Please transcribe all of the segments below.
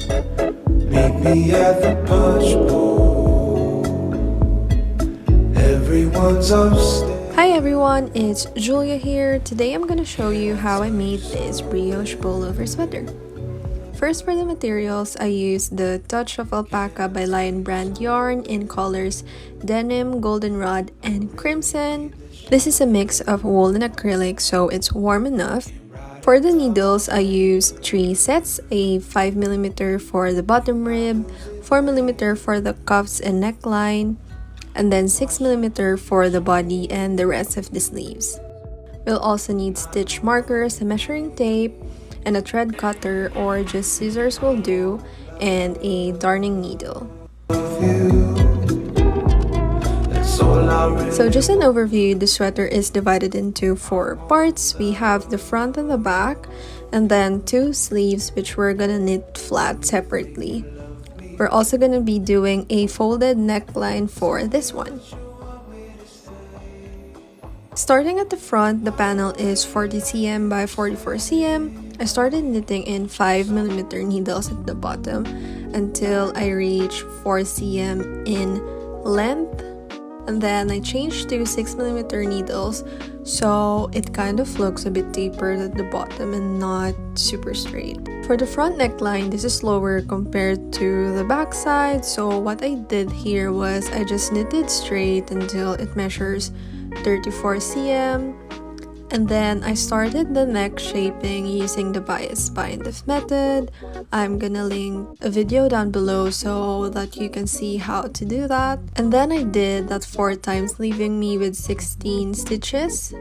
Meet me at the punch bowl. Everyone's upstairs. Hi everyone, it's Julia here. Today I'm gonna show you how I made this brioche pullover sweater. First, for the materials, I used the Touch of Alpaca by Lion brand yarn in colors denim, goldenrod, and crimson. This is a mix of wool and acrylic, so it's warm enough. For the needles, I used 3 sets, a 5mm for the bottom rib, 4mm for the cuffs and neckline, and then 6mm for the body and the rest of the sleeves. We'll also need stitch markers, a measuring tape, and a thread cutter or just scissors will do, and a darning needle. So just an overview, the sweater is divided into 4 parts. We have the front and the back, and then 2 sleeves which we're gonna knit flat separately. We're also gonna be doing a folded neckline for this one. Starting at the front, the panel is 40 cm by 44 cm. I started knitting in 5mm needles at the bottom until I reached 4 cm in length. And then I changed to 6mm needles, so it kind of looks a bit deeper at the bottom and not super straight. For the front neckline, this is lower compared to the back side, so what I did here was I just knitted straight until it measures 34 cm. And then I started the neck shaping using the bias bind method. I'm gonna link a video down below so that you can see how to do that. And then I did that 4 times, leaving me with 16 stitches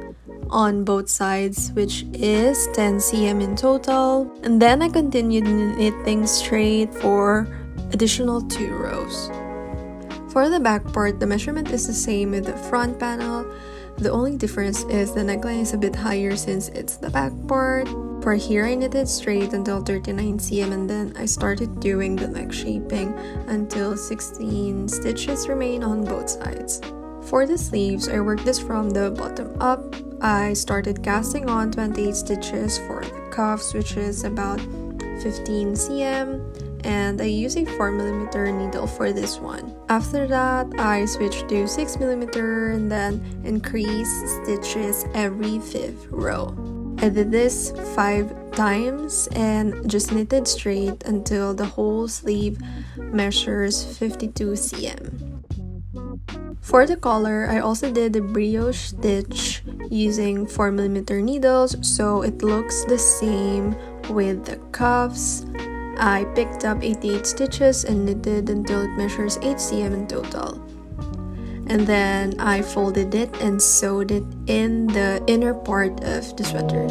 on both sides, which is 10 cm in total. And then I continued knitting straight for additional 2 rows. For the back part, the measurement is the same with the front panel. The only difference is the neckline is a bit higher since it's the back part. For here, I knitted straight until 39 cm, and then I started doing the neck shaping until 16 stitches remain on both sides. For the sleeves, I worked this from the bottom up. I started casting on 28 stitches for the cuffs, which is about 15 cm. And I use a 4mm needle for this one. After that, I switched to 6mm and then increase stitches every 5th row. I did this 5 times and just knitted straight until the whole sleeve measures 52 cm. For the collar, I also did the brioche stitch using 4mm needles, so it looks the same with the cuffs. I picked up 88 stitches and knitted until it measures 8 cm in total. And then I folded it and sewed it in the inner part of the sweater.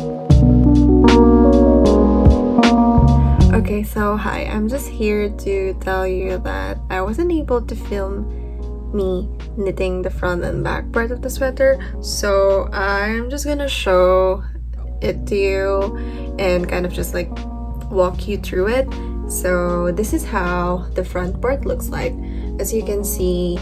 Okay, so hi, I'm just here to tell you that I wasn't able to film me knitting the front and back part of the sweater, so I'm just gonna show it to you and kind of just like walk you through it. So this is how the front part looks like. As you can see,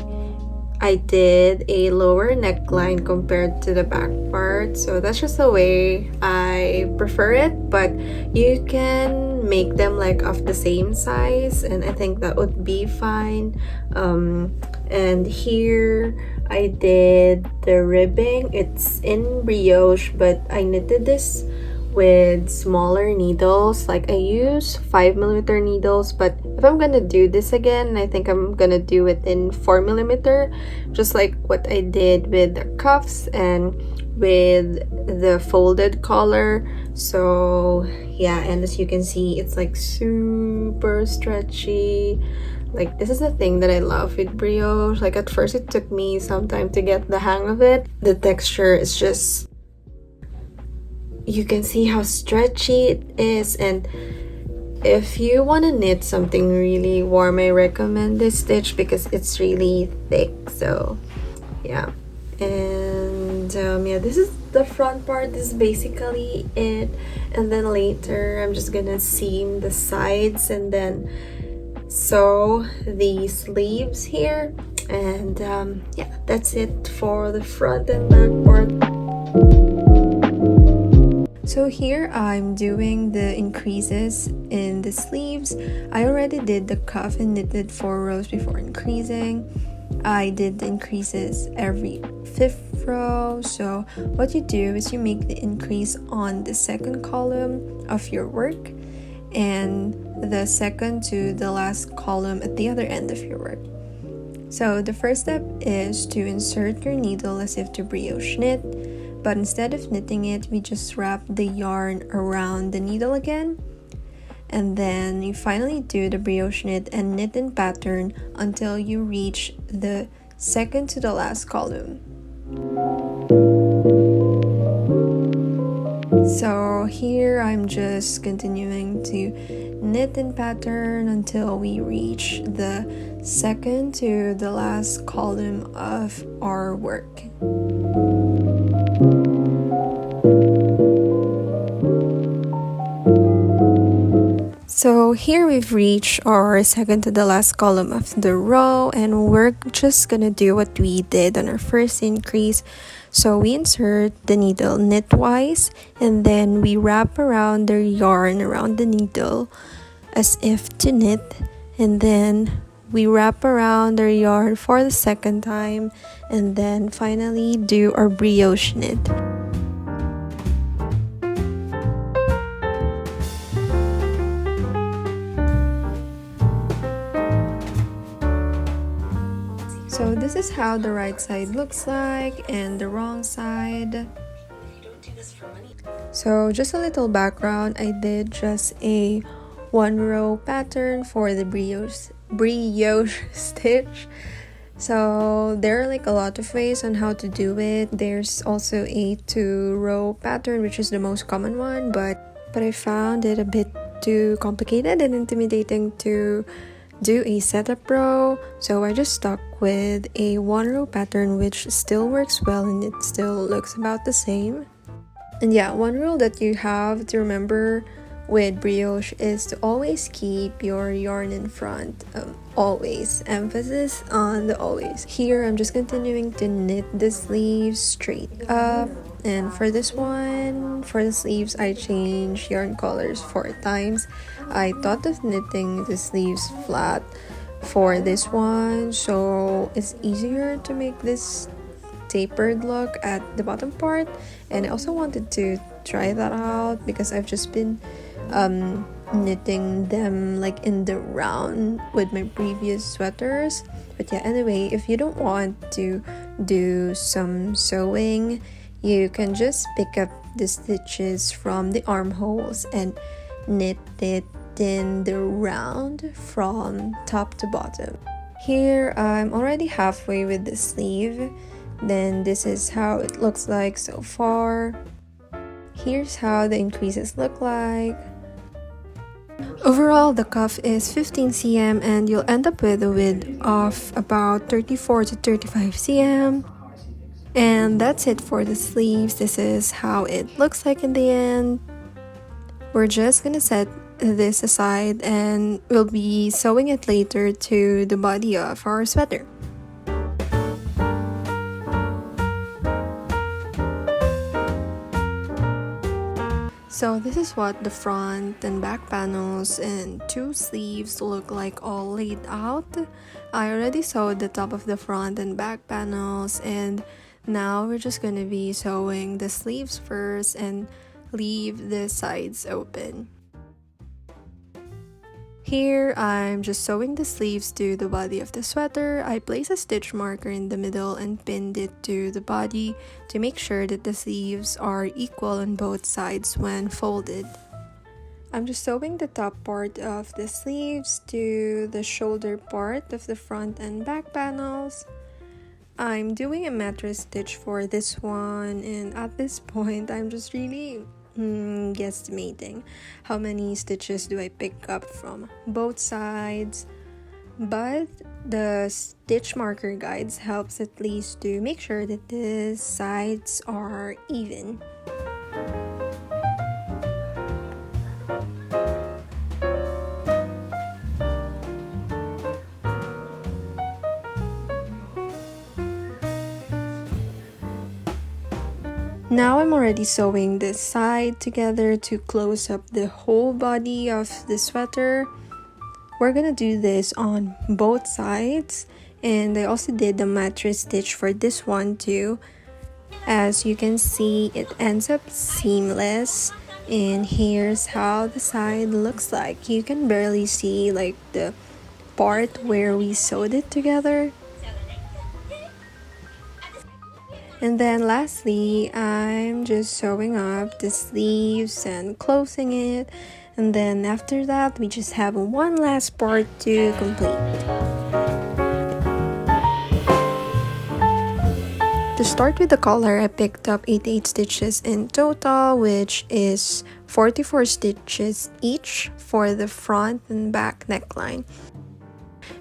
I did a lower neckline compared to the back part, so that's just the way I prefer it, but you can make them like of the same size and I think that would be fine. And here I did the ribbing. It's in brioche, but I knitted this with smaller needles. Like I use 5mm needles, but if I'm gonna do this again, I think I'm gonna do it in 4mm, just like what I did with the cuffs and with the folded collar. So yeah, and as you can see, it's like super stretchy. Like this is the thing that I love with brioche. Like at first it took me some time to get the hang of it. The texture is just, you can see how stretchy it is, and if you want to knit something really warm, I recommend this stitch because it's really thick. So yeah, and yeah, this is the front part. This is basically it, and then later I'm just gonna seam the sides and then sew the sleeves here, and yeah, that's it for the front and back part. So here I'm doing the increases in the sleeves. I already did the cuff and knitted 4 rows before increasing. I did the increases every 5th row. So what you do is you make the increase on the second column of your work and the second to the last column at the other end of your work. So the first step is to insert your needle as if to brioche knit, but instead of knitting it, we just wrap the yarn around the needle again, and then you finally do the brioche knit and knit in pattern until you reach the second to the last column. So here I'm just continuing to knit in pattern until we reach the second to the last column of our work. So here we've reached our second to the last column of the row, and we're just gonna do what we did on our first increase. So we insert the needle knitwise, and then we wrap around the yarn around the needle as if to knit, and then we wrap around the yarn for the second time, and then finally do our brioche knit. So this is how the right side looks like and the wrong side. So just a little background, I did just a 1-row pattern for the brioche stitch. So there are like a lot of ways on how to do it. There's also a 2-row pattern, which is the most common one, but I found it a bit too complicated and intimidating to do a setup row, so I just stuck with a 1-row pattern, which still works well and it still looks about the same. And yeah, one rule that you have to remember with brioche is to always keep your yarn in front. Always, emphasis on the always. Here I'm just continuing to knit the sleeves straight up, and for this one, for the sleeves, I changed yarn colors 4 times. I thought of knitting the sleeves flat for this one, so it's easier to make this tapered look at the bottom part. And I also wanted to try that out because I've just been knitting them like in the round with my previous sweaters. But yeah, anyway, if you don't want to do some sewing, you can just pick up the stitches from the armholes and knit it in the round from top to bottom. Here I'm already halfway with the sleeve. Then this is how it looks like so far. Here's how the increases look like. Overall, the cuff is 15 cm and you'll end up with a width of about 34 to 35 cm. And that's it for the sleeves. This is how it looks like in the end. We're just gonna set this aside and we'll be sewing it later to the body of our sweater. So this is what the front and back panels and 2 sleeves look like all laid out. I already sewed the top of the front and back panels, and now we're just gonna be sewing the sleeves first and leave the sides open. Here, I'm just sewing the sleeves to the body of the sweater. I place a stitch marker in the middle and pinned it to the body to make sure that the sleeves are equal on both sides when folded. I'm just sewing the top part of the sleeves to the shoulder part of the front and back panels. I'm doing a mattress stitch for this one, and at this point, I'm just really guesstimating how many stitches do I pick up from both sides, but the stitch marker guides helps at least to make sure that the sides are even. Now I'm already sewing this side together to close up the whole body of the sweater. We're gonna do this on both sides, and I also did the mattress stitch for this one too. As you can see, it ends up seamless, and here's how the side looks like. You can barely see like the part where we sewed it together. And then lastly, I'm just sewing up the sleeves and closing it. And then after that, we just have one last part to complete. To start with the collar, I picked up 88 stitches in total, which is 44 stitches each for the front and back neckline.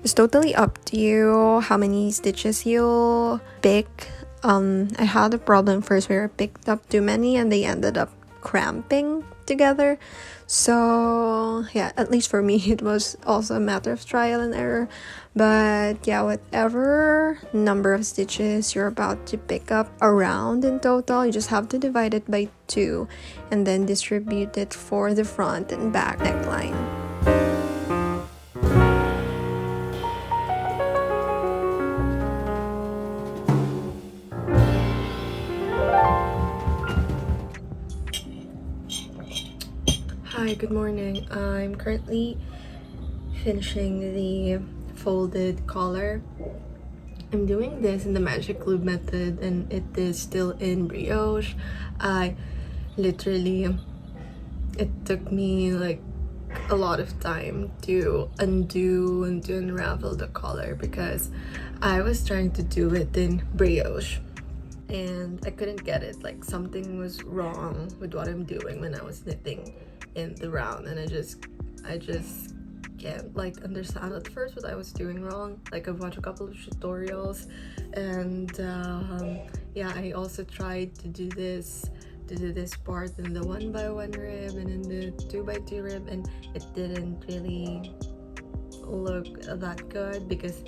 It's totally up to you how many stitches you'll pick. I had a problem first where I picked up too many and they ended up cramping together. So yeah, at least for me it was also a matter of trial and error. But yeah, whatever number of stitches you're about to pick up around in total, you just have to divide it by 2 and then distribute it for the front and back neckline. Hi, good morning. I'm currently finishing the folded collar. I'm doing this in the magic glue method and it is still in brioche. It took me like a lot of time to undo and to unravel the collar because I was trying to do it in brioche and I couldn't get it. Like something was wrong with what I'm doing when I was knitting in the round, and I just can't like understand at first what I was doing wrong. Like I've watched a couple of tutorials and yeah, I also tried to do this part in the 1x1 rib and in the 2x2 rib, and it didn't really look that good because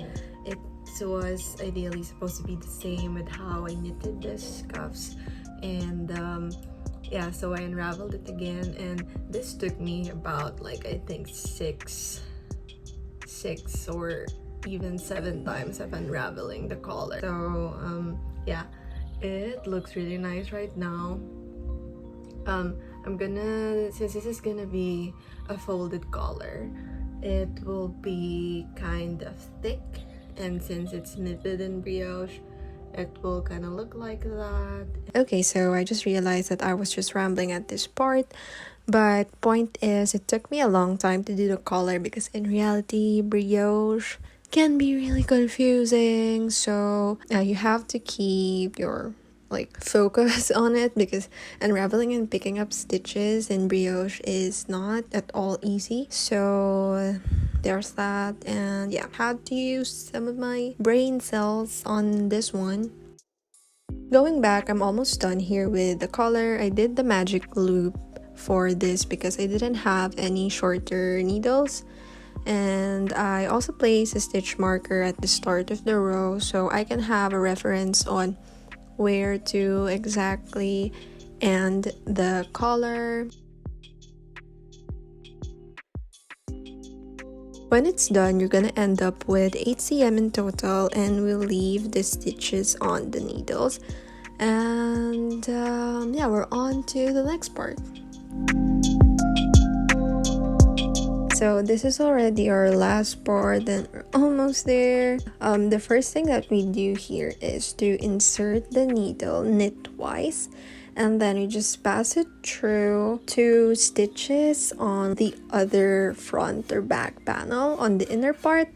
it was ideally supposed to be the same with how I knitted the cuffs. And yeah, so I unraveled it again, and this took me about like I think six or even 7 times of unraveling the collar. So yeah, it looks really nice right now. I'm gonna, since this is gonna be a folded collar, it will be kind of thick, and since it's knitted in brioche, it will kind of look like that. Okay, so I just realized that I was just rambling at this part, but point is, it took me a long time to do the collar because in reality brioche can be really confusing. So you have to keep your like focus on it because unraveling and picking up stitches in brioche is not at all easy. So there's that, and yeah, had to use some of my brain cells on this one. Going back, I'm almost done here with the collar. I did the magic loop for this because I didn't have any shorter needles, and I also placed a stitch marker at the start of the row so I can have a reference on where to exactly end the collar. When it's done, you're gonna end up with 8 cm in total, and we'll leave the stitches on the needles. And yeah, we're on to the next part. So this is already our last part and we're almost there. The first thing that we do here is to insert the needle knitwise, and then we just pass it through 2 stitches on the other front or back panel on the inner part.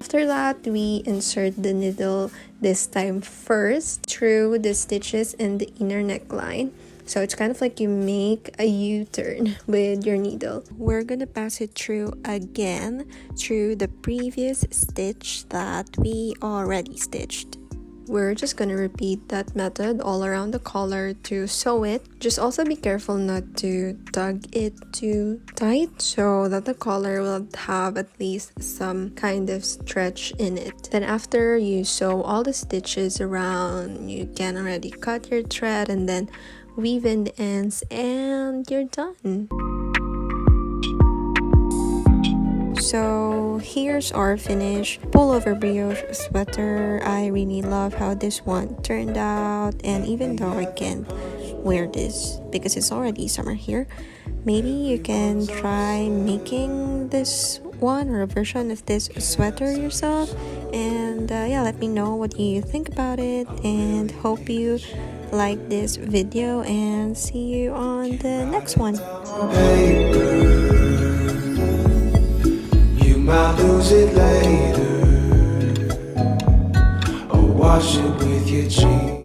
After that, we insert the needle this time first through the stitches in the inner neckline. So it's kind of like you make a U-turn with your needle. We're gonna pass it through again through the previous stitch that we already stitched. We're just gonna repeat that method all around the collar to sew it. Just also be careful not to tug it too tight so that the collar will have at least some kind of stretch in it. Then after you sew all the stitches around, you can already cut your thread and then weave in the ends and you're done. So here's our finished pullover brioche sweater. I really love how this one turned out, and even though I can't wear this because it's already summer here, maybe you can try making this one or a version of this sweater yourself. And yeah, let me know what you think about it, and hope you like this video, and see you on the next one. Might lose it later, or wash it with your jeans.